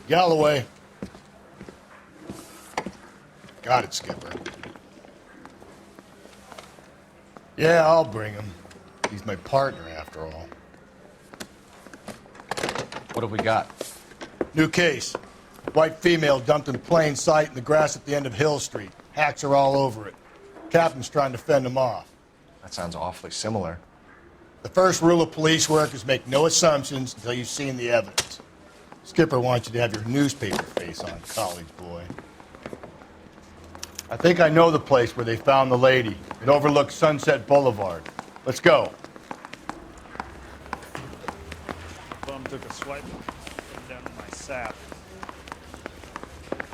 Galloway. Got it, Skipper. Yeah, I'll bring him. He's my partner, after all. What have we got? New case. White female dumped in plain sight in the grass at the end of Hill Street. Hacks are all over it. Captain's trying to fend them off. That sounds awfully similar. The first rule of police work is make no assumptions until you've seen the evidence. Skipper wants you to have your newspaper face on, college boy. I think I know the place where they found the lady. It overlooks Sunset Boulevard. Let's go. Bum took a swipe down in my sap.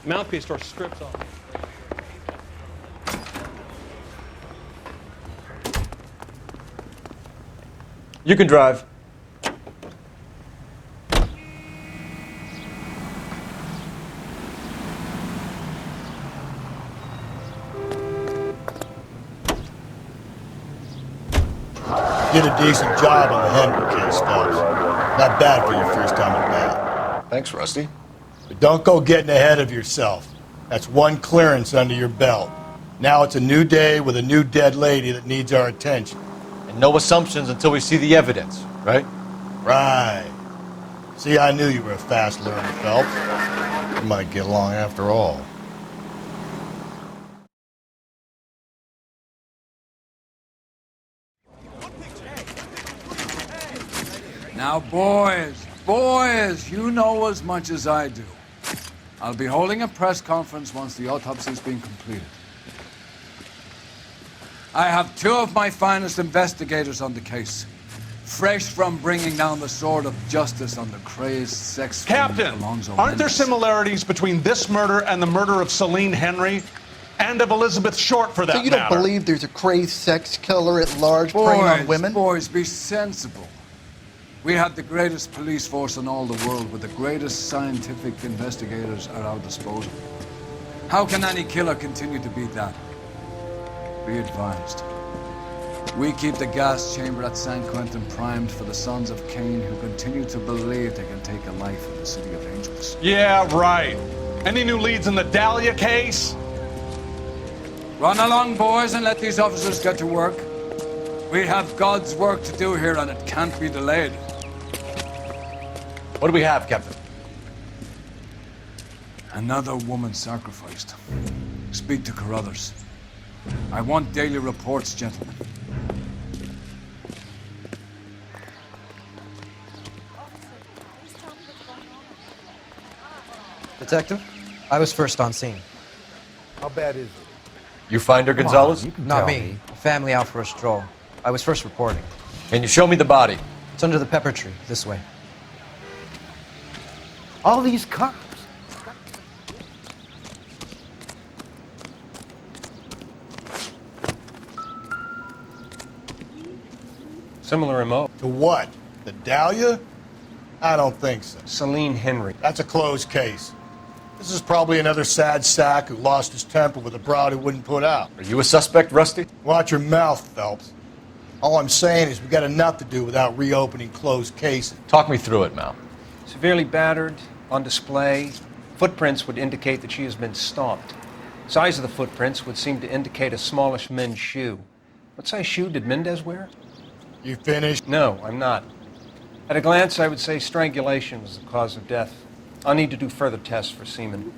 Mouthpiece store strips off. You can drive. Did a decent job on the Henry case, Phelps. Not bad for your first time at bat. Thanks, Rusty. But don't go getting ahead of yourself. That's one clearance under your belt. Now it's a new day with a new dead lady that needs our attention. And no assumptions until we see the evidence, right? Right. See, I knew you were a fast learner, Phelps. We might get along after all. Now, boys, you know as much as I do. I'll be holding a press conference once the autopsy's been completed. I have two of my finest investigators on the case, fresh from bringing down the sword of justice on the crazed sex Captain, aren't there similarities between this murder and the murder of Celine Henry? And of Elizabeth Short, for that matter? So you don't believe there's a crazed sex killer at large preying on women? Boys, be sensible. We have the greatest police force in all the world with the greatest scientific investigators at our disposal. How can any killer continue to beat that? Be advised. We keep the gas chamber at San Quentin primed for the sons of Cain who continue to believe they can take a life in the City of Angels. Yeah, right. Any new leads in the Dahlia case? Run along, boys, and let these officers get to work. We have God's work to do here, and it can't be delayed. What do we have, Captain? Another woman sacrificed. Speak to Carruthers. I want daily reports, gentlemen. Detective, I was first on scene. How bad is it? You find her, Gonzalez? Not me. Family out for a stroll. I was first reporting. Can you show me the body? It's under the pepper tree, this way. All these cops. Similar MO. To what? The Dahlia? I don't think so. Celine Henry. That's a closed case. This is probably another sad sack who lost his temper with a broad who wouldn't put out. Are you a suspect, Rusty? Watch your mouth, Phelps. All I'm saying is we got enough to do without reopening closed cases. Talk me through it, Mal. Severely battered, on display. Footprints would indicate that she has been stomped. Size of the footprints would seem to indicate a smallish men's shoe. What size shoe did Mendez wear? You finished? No, I'm not. At a glance, I would say strangulation was the cause of death. I'll need to do further tests for semen.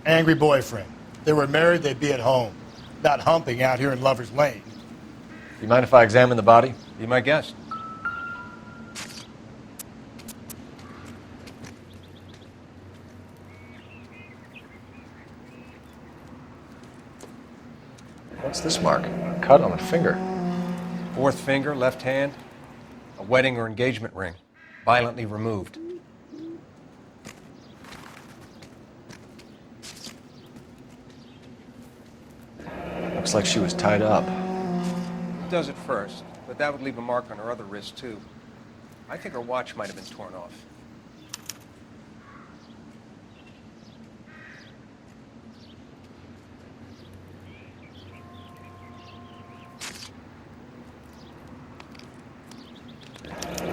Angry boyfriend. If they were married, they'd be at home. Not humping out here in Lover's Lane. Do you mind if I examine the body? Be my guest. What's this mark? A cut on a finger. Fourth finger, left hand. wedding or engagement ring, violently removed. Looks like she was tied up. It does at first, but that would leave a mark on her other wrist, too. I think her watch might have been torn off.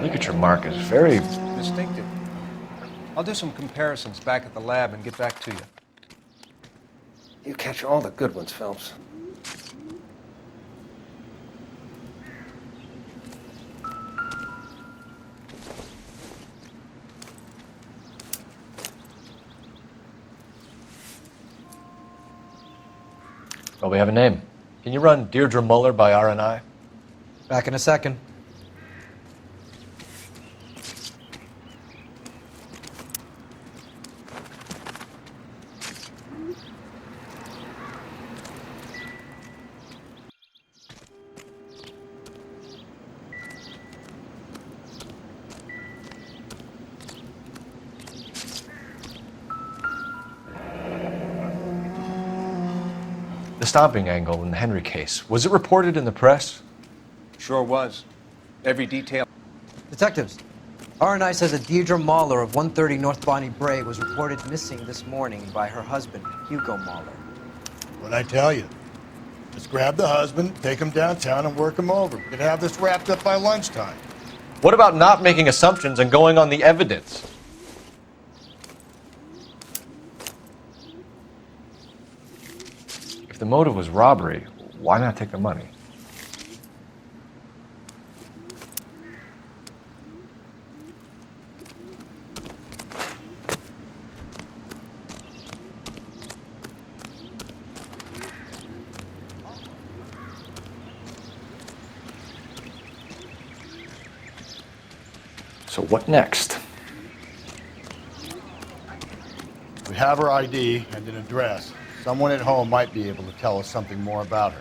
Ligature mark is very... Distinctive. I'll do some comparisons back at the lab and get back to you. You catch all the good ones, Phelps. Well, we have a name. Can you run Deirdre Muller by RNI? Back in a second. The stomping angle in the Henry case, was it reported in the press? Sure was. Every detail. Detectives, R&I says a Deirdre Mahler of 130 North Bonnie Bray was reported missing this morning by her husband, Hugo Mahler. What'd I tell you? Just grab the husband, take him downtown, and work him over. We could have this wrapped up by lunchtime. What about not making assumptions and going on the evidence? If the motive was robbery, why not take the money? So what next? We have her ID and an address. Someone at home might be able to tell us something more about her.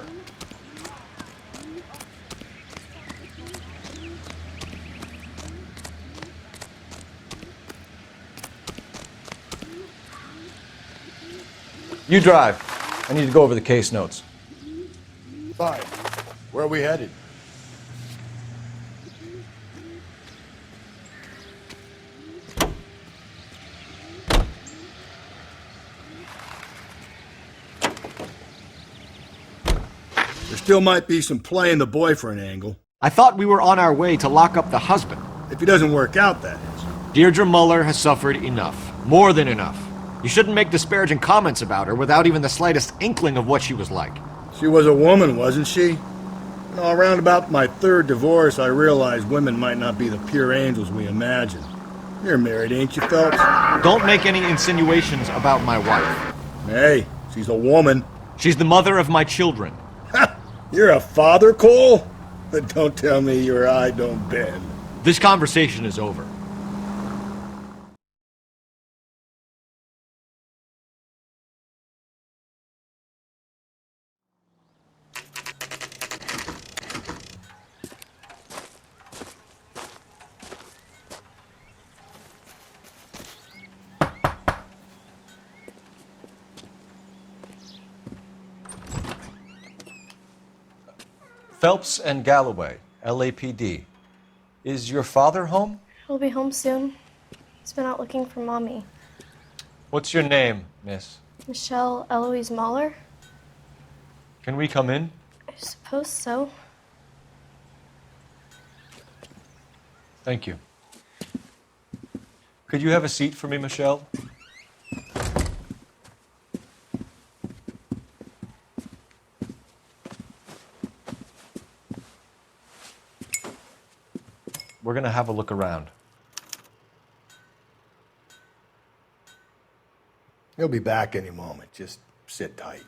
You drive. I need to go over the case notes. Fine. Where are we headed? There still might be some playing the boyfriend angle. I thought we were on our way to lock up the husband. If he doesn't work out, that is. Deirdre Muller has suffered enough. More than enough. You shouldn't make disparaging comments about her without even the slightest inkling of what she was like. She was a woman, wasn't she? You know, around about my third divorce, I realized women might not be the pure angels we imagine. You're married, ain't you, Phelps? Don't make any insinuations about my wife. Hey, she's a woman. She's the mother of my children. You're a father, Cole? But don't tell me your eye don't bend. This conversation is over. Phelps and Galloway, LAPD. Is your father home? He'll be home soon. He's been out looking for Mommy. What's your name, miss? Michelle Eloise Mahler? Can we come in? I suppose so. Thank you. Could you have a seat for me, Michelle? We're going to have a look around. He'll be back any moment. Just sit tight.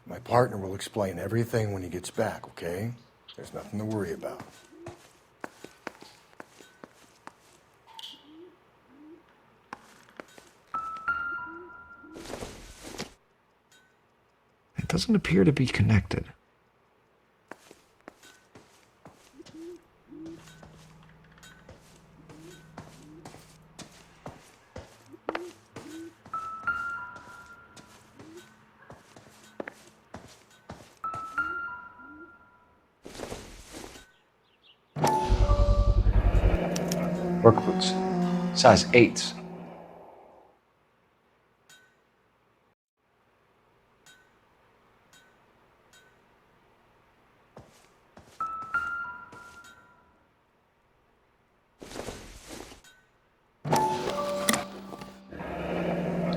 My partner will explain everything when he gets back, okay? There's nothing to worry about. doesn't appear to be connected. Work boots. Size 8s.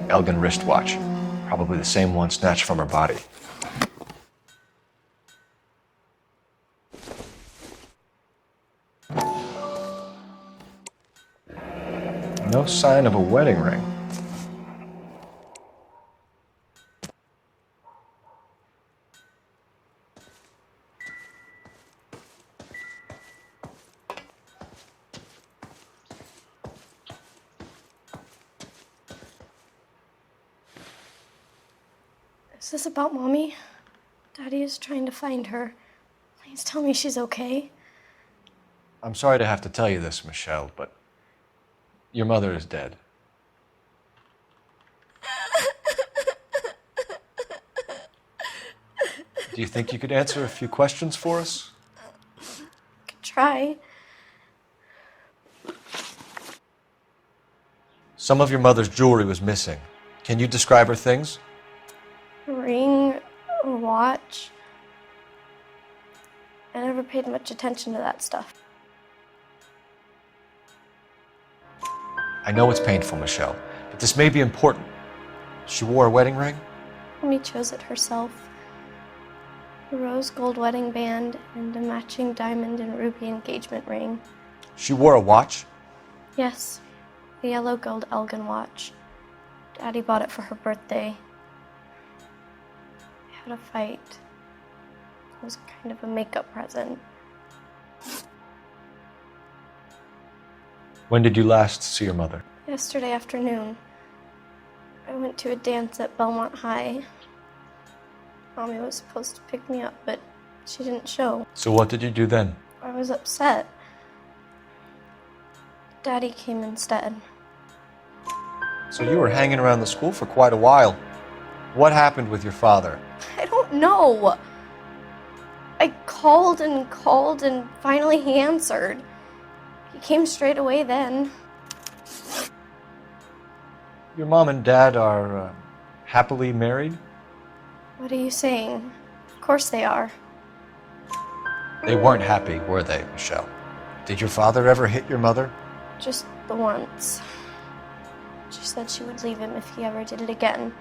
Elgin wristwatch. Probably the same one snatched from her body. No sign of a wedding ring. Is this about Mommy? Daddy is trying to find her. Please tell me she's okay. I'm sorry to have to tell you this, Michelle, but your mother is dead. Do you think you could answer a few questions for us? Could try. Some of your mother's jewelry was missing. Can you describe her things? A ring, a watch. I never paid much attention to that stuff. I know it's painful, Michelle, but this may be important. She wore a wedding ring? Mommy chose it herself. A rose gold wedding band and a matching diamond and ruby engagement ring. She wore a watch? Yes, a yellow gold Elgin watch. Daddy bought it for her birthday. We had a fight. It was kind of a makeup present. When did you last see your mother? Yesterday afternoon. I went to a dance at Belmont High. Mommy was supposed to pick me up, but she didn't show. So what did you do then? I was upset. Daddy came instead. So you were hanging around the school for quite a while. What happened with your father? I don't know. I called and finally he answered. He came straight away then. Your mom and dad are happily married? What are you saying? Of course they are. They weren't happy, were they, Michelle? Did your father ever hit your mother? Just the once. She said she would leave him if he ever did it again.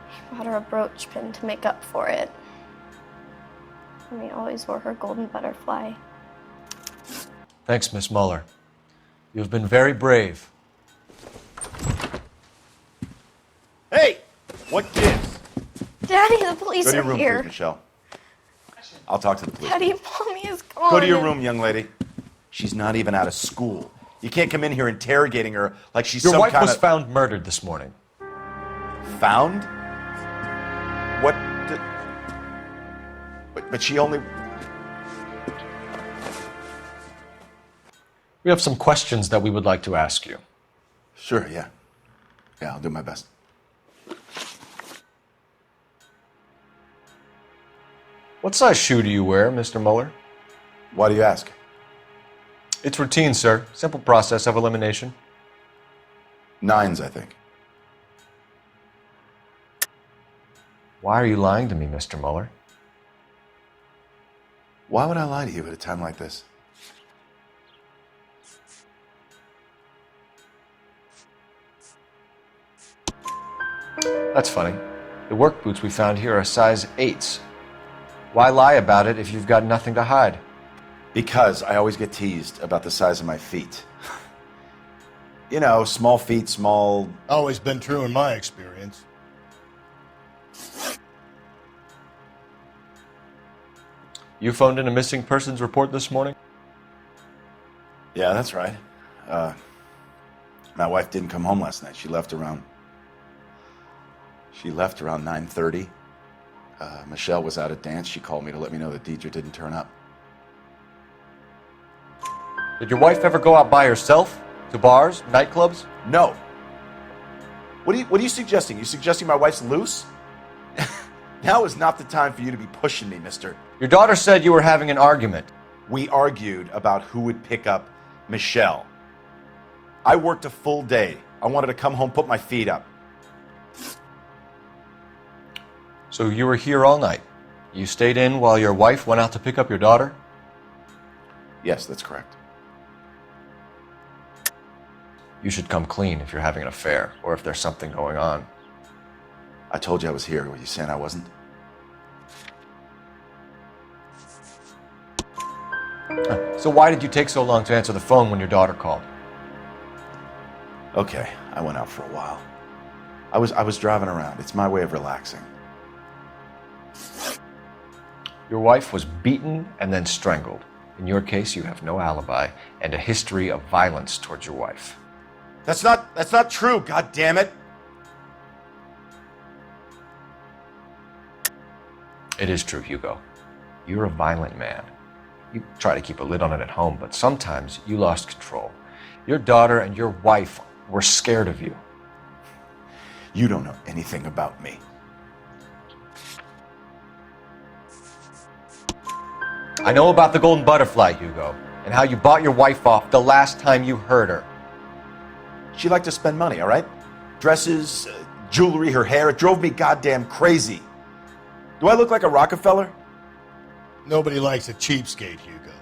He bought her a brooch pin to make up for it. And he always wore her golden butterfly. Thanks, Miss Muller. You've been very brave. Hey! What gives? Daddy, the police Go to your are room, here. please, Michelle. I'll talk to the police. Daddy, Mommy is gone. Go to your room, young lady. She's not even out of school. You can't come in here interrogating her like she's Your some wife kind was of... found murdered this morning. Found? What? But she only... We have some questions that we would like to ask you. Sure, yeah. Yeah, I'll do my best. What size shoe do you wear, Mr. Muller? Why do you ask? It's routine, sir. Simple process of elimination. 9s, I think. Why are you lying to me, Mr. Muller? Why would I lie to you at a time like this? That's funny. The work boots we found here are size 8s. Why lie about it if you've got nothing to hide? Because I always get teased about the size of my feet. You know, small feet, small... Always been true in my experience. You phoned in a missing persons report this morning? Yeah, that's right. My wife didn't come home last night. She left around 9:30. Michelle was out at dance. She called me to let me know that Deidre didn't turn up. Did your wife ever go out by herself? To bars, nightclubs? No. What are you suggesting? You suggesting my wife's loose? Now is not the time for you to be pushing me, mister. Your daughter said you were having an argument. We argued about who would pick up Michelle. I worked a full day. I wanted to come home, put my feet up. So you were here all night. You stayed in while your wife went out to pick up your daughter? Yes, that's correct. You should come clean if you're having an affair or if there's something going on. I told you I was here. Were you saying I wasn't? So why did you take so long to answer the phone when your daughter called? Okay, I went out for a while. I was driving around. It's my way of relaxing. Your wife was beaten and then strangled. In your case, you have no alibi and a history of violence towards your wife. That's not true, god damn it. It is true, Hugo. You're a violent man. You try to keep a lid on it at home, but sometimes you lost control. Your daughter and your wife were scared of you. You don't know anything about me. I know about the golden butterfly, Hugo, and how you bought your wife off the last time you heard her. She liked to spend money, all right? Dresses, jewelry, her hair. It drove me goddamn crazy. Do I look like a Rockefeller? Nobody likes a cheapskate, Hugo.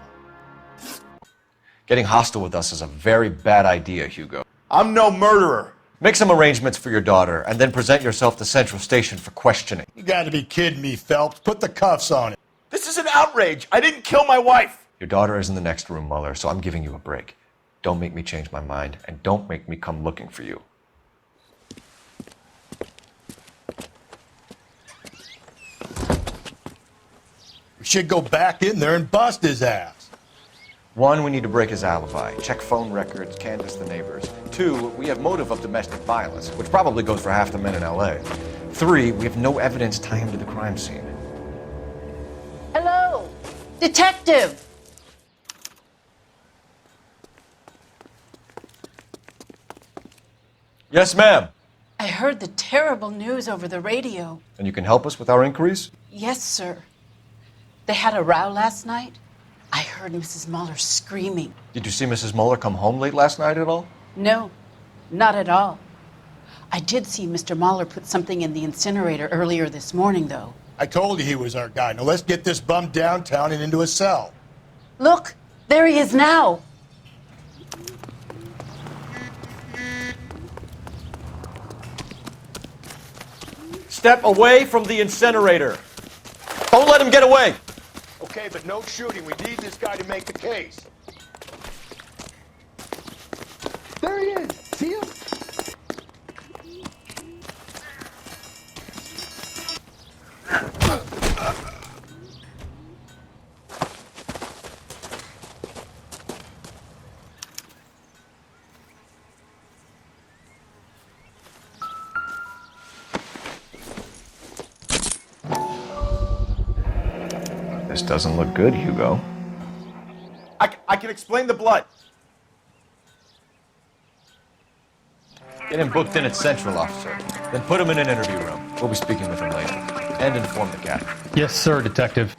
Getting hostile with us is a very bad idea, Hugo. I'm no murderer. Make some arrangements for your daughter, and then present yourself to Central Station for questioning. You gotta be kidding me, Phelps. Put the cuffs on it. This is an outrage. I didn't kill my wife. Your daughter is in the next room, Mueller, so I'm giving you a break. Don't make me change my mind, and don't make me come looking for you. We should go back in there and bust his ass. 1, we need to break his alibi. Check phone records, canvass the neighbors. 2, we have motive of domestic violence, which probably goes for half the men in LA. 3, we have no evidence tying him to the crime scene. Hello, detective. Yes, ma'am. I heard the terrible news over the radio. And you can help us with our inquiries? Yes, sir. They had a row last night. I heard Mrs. Mueller screaming. Did you see Mrs. Mueller come home late last night at all? No, not at all. I did see Mr. Mueller put something in the incinerator earlier this morning, though. I told you he was our guy. Now let's get this bum downtown and into a cell. Look, there he is now. Step away from the incinerator. Don't let him get away. Okay, but no shooting. We need this guy to make the case. There he is. See him? This doesn't look good, Hugo. I can explain the blood. Get him booked in at Central, officer. Then put him in an interview room. We'll be speaking with him later. And inform the captain. Yes, sir, detective.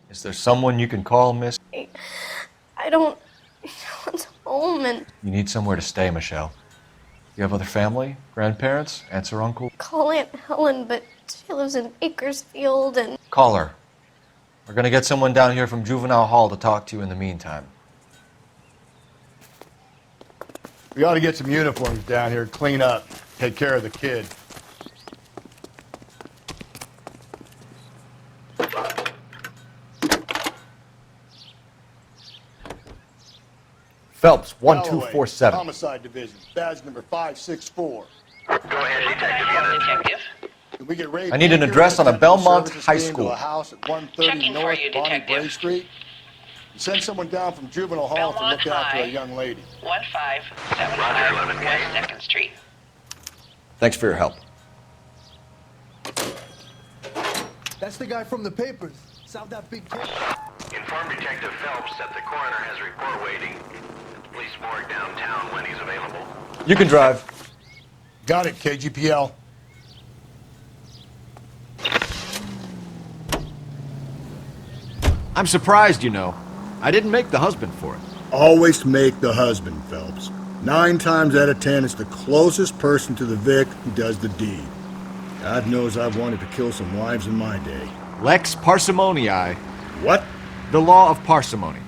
Is there someone you can call, miss? I don't want home and You need somewhere to stay, Michelle. You have other family? Grandparents? Aunts or uncle? call Aunt Helen, but she lives in Bakersfield and Call her. We're gonna get someone down here from Juvenile Hall to talk to you in the meantime. We ought to get some uniforms down here, clean up, take care of the kid. Phelps, Galloway, 1247. Homicide Division, badge number 564. Go ahead, detective. Can we get Ray I need an Baker address on a Central Belmont Services High team to School. a house at 130 Checking for North you, Bonnie detective. Bray Street. Send someone down from Juvenile Hall to Belmont look after High. a young lady. 1575 West 2nd Street. Thanks for your help. That's the guy from the papers. Solved that big case. Inform Detective Phelps that the coroner has a report waiting at the police morgue downtown when he's available. You can drive. Got it, KGPL. I'm surprised, you know. I didn't make the husband for it. Always make the husband, Phelps. 9 times out of 10, it's the closest person to the Vic who does the deed. God knows I've wanted to kill some wives in my day. Lex parsimonii. What? The law of parsimony.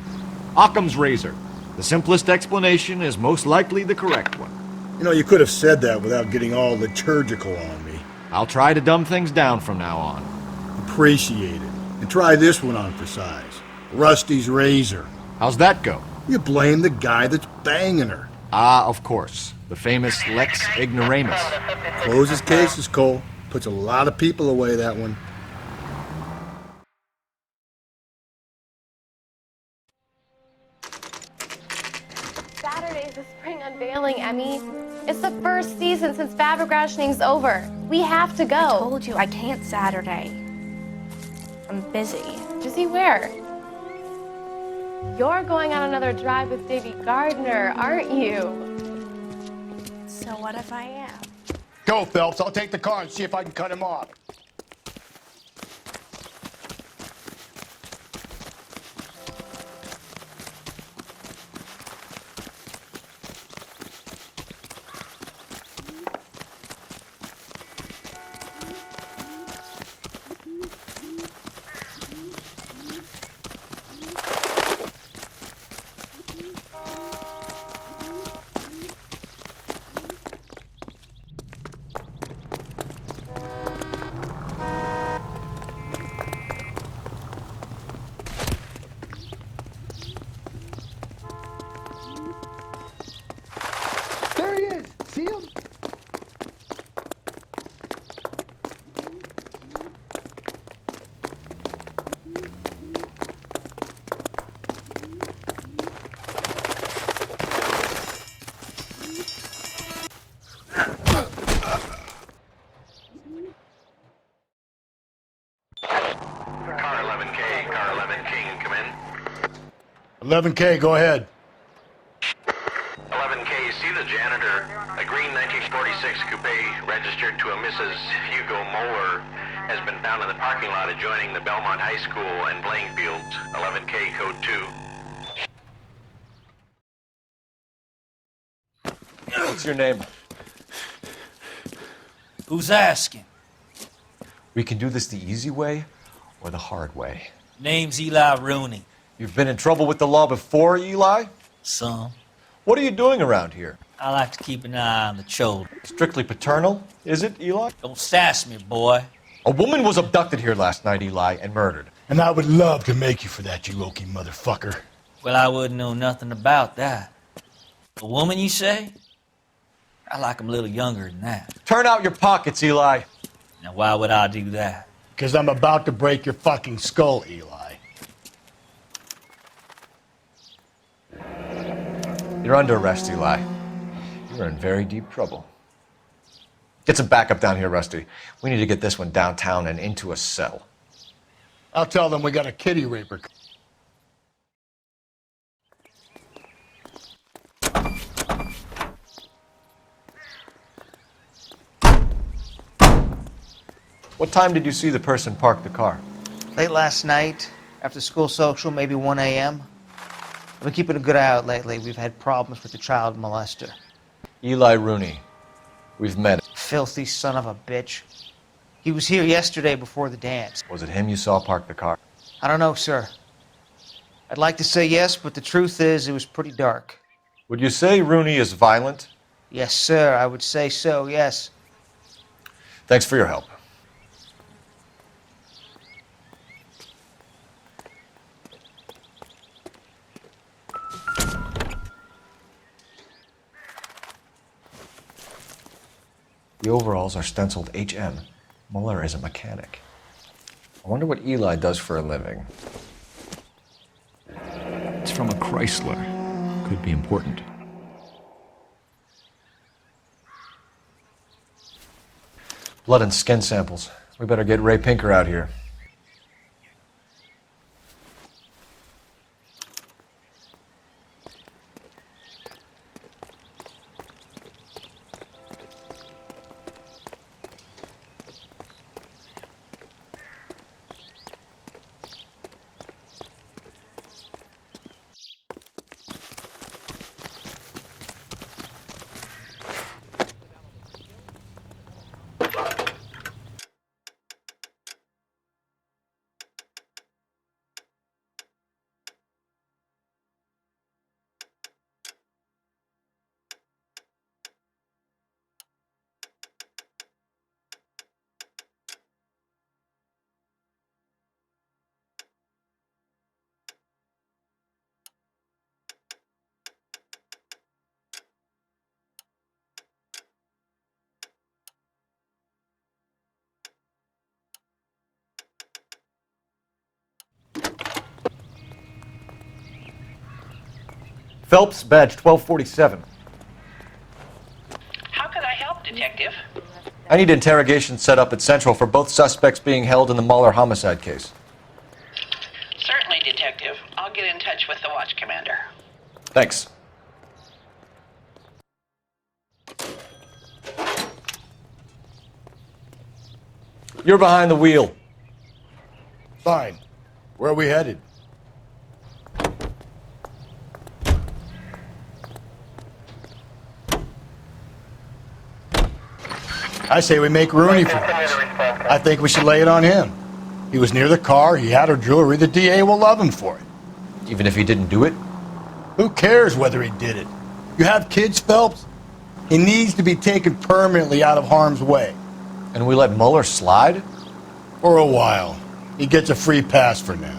Occam's razor. The simplest explanation is most likely the correct one. You know, you could have said that without getting all liturgical on me. I'll try to dumb things down from now on. Appreciate it. And try this one on for size. Rusty's razor. How's that go? You blame the guy that's banging her. Ah, of course. The famous Lex Ignoramus. Closes cases, Cole. Puts a lot of people away, that one. Saturday's the spring unveiling, Emmy. It's the first season since fabric rationing's over. We have to go. I told you I can't Saturday. I'm busy. Busy where? You're going on another drive with Davy Gardner, aren't you? So what if I am? Go, Phelps. I'll take the car and see if I can cut him off. There he is. See him? Car 11K, car 11K, come in. 11K, go ahead. 11K, see the janitor. A green 1946 coupe registered to a Mrs. Hugo Moeller has been found in the parking lot adjoining the Belmont High School and playing fields. 11K, code 2. What's your name? Who's asking? We can do this the easy way or the hard way. Name's Eli Rooney. You've been in trouble with the law before, Eli? Some. What are you doing around here? I like to keep an eye on the children. Strictly paternal, is it, Eli? Don't sass me, boy. A woman was abducted here last night, Eli, and murdered. And I would love to make you for that, you oaky motherfucker. Well, I wouldn't know nothing about that. A woman, you say? I like 'em a little younger than that. Turn out your pockets, Eli. Now, why would I do that? Because I'm about to break your fucking skull, Eli. You're under arrest, Eli. You're in very deep trouble. Get some backup down here, Rusty. We need to get this one downtown and into a cell. I'll tell them we got a kitty raper. What time did you see the person park the car? Late last night, after school social, maybe 1 a.m. I've been keeping a good eye out lately. We've had problems with the child molester. Eli Rooney. We've met. Filthy son of a bitch. He was here yesterday before the dance. Was it him you saw park the car? I don't know, sir. I'd like to say yes, but the truth is it was pretty dark. Would you say Rooney is violent? Yes, sir. I would say so, yes. Thanks for your help. The overalls are stenciled HM. Mueller is a mechanic. I wonder what Eli does for a living. It's from a Chrysler. Could be important. Blood and skin samples. We better get Ray Pinker out here. Phelps, badge 1247. How can I help, Detective? I need interrogation set up at Central for both suspects being held in the Muller homicide case. Certainly, Detective. I'll get in touch with the watch commander. Thanks. You're behind the wheel. Fine. Where are we headed? I say we make Rooney for this. I think we should lay it on him. He was near the car, he had her jewelry, the DA will love him for it. Even if he didn't do it? Who cares whether he did it? You have kids, Phelps? He needs to be taken permanently out of harm's way. And we let Muller slide? For a while. He gets a free pass for now.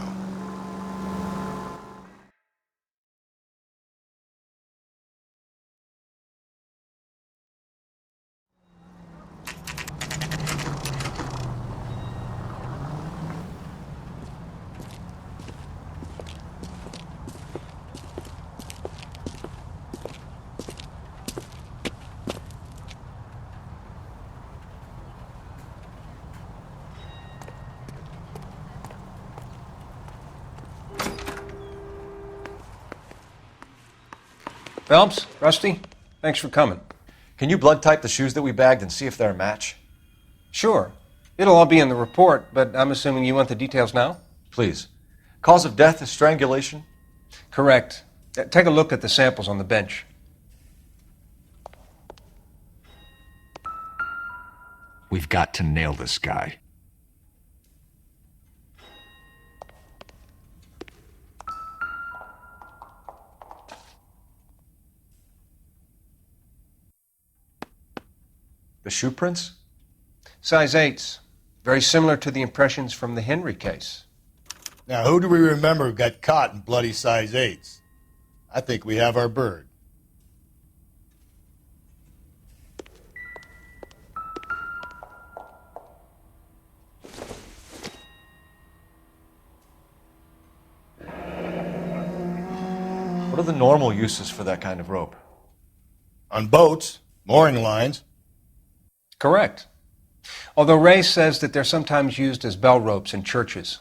Phelps, Rusty, thanks for coming. Can you blood type the shoes that we bagged and see if they're a match? Sure. It'll all be in the report, but I'm assuming you want the details now? Please. Cause of death is strangulation? Correct. Take a look at the samples on the bench. We've got to nail this guy. The shoe prints? Size 8s. Very similar to the impressions from the Henry case. Now, who do we remember who got caught in bloody size 8s? I think we have our bird. What are the normal uses for that kind of rope? On boats, mooring lines. Correct. Although Ray says that they're sometimes used as bell ropes in churches.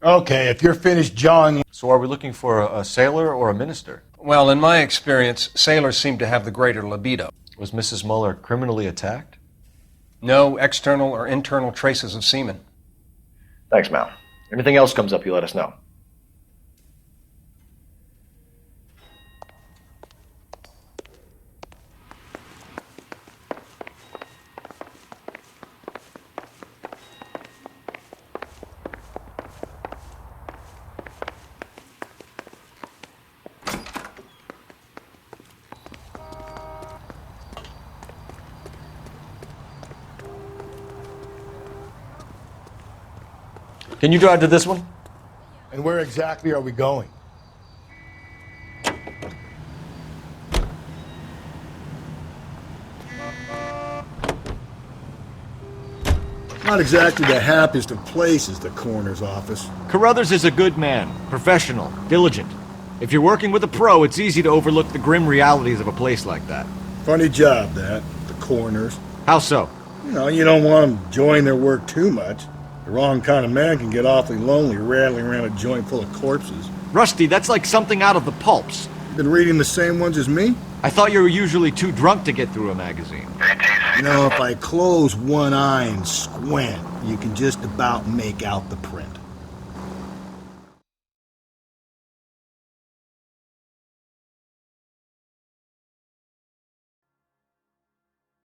Okay, if you're finished jawing... So are we looking for a sailor or a minister? Well, in my experience, sailors seem to have the greater libido. Was Mrs. Muller criminally attacked? No external or internal traces of semen. Thanks, Mal. Anything else comes up, you let us know. Can you drive to this one? And where exactly are we going? Not exactly the happiest of places, the coroner's office. Carruthers is a good man, professional, diligent. If you're working with a pro, it's easy to overlook the grim realities of a place like that. Funny job, that, the coroner's. How so? You don't want them enjoying their work too much. The wrong kind of man can get awfully lonely rattling around a joint full of corpses. Rusty, that's like something out of the pulps. You been reading the same ones as me? I thought you were usually too drunk to get through a magazine. If I close one eye and squint, you can just about make out the print.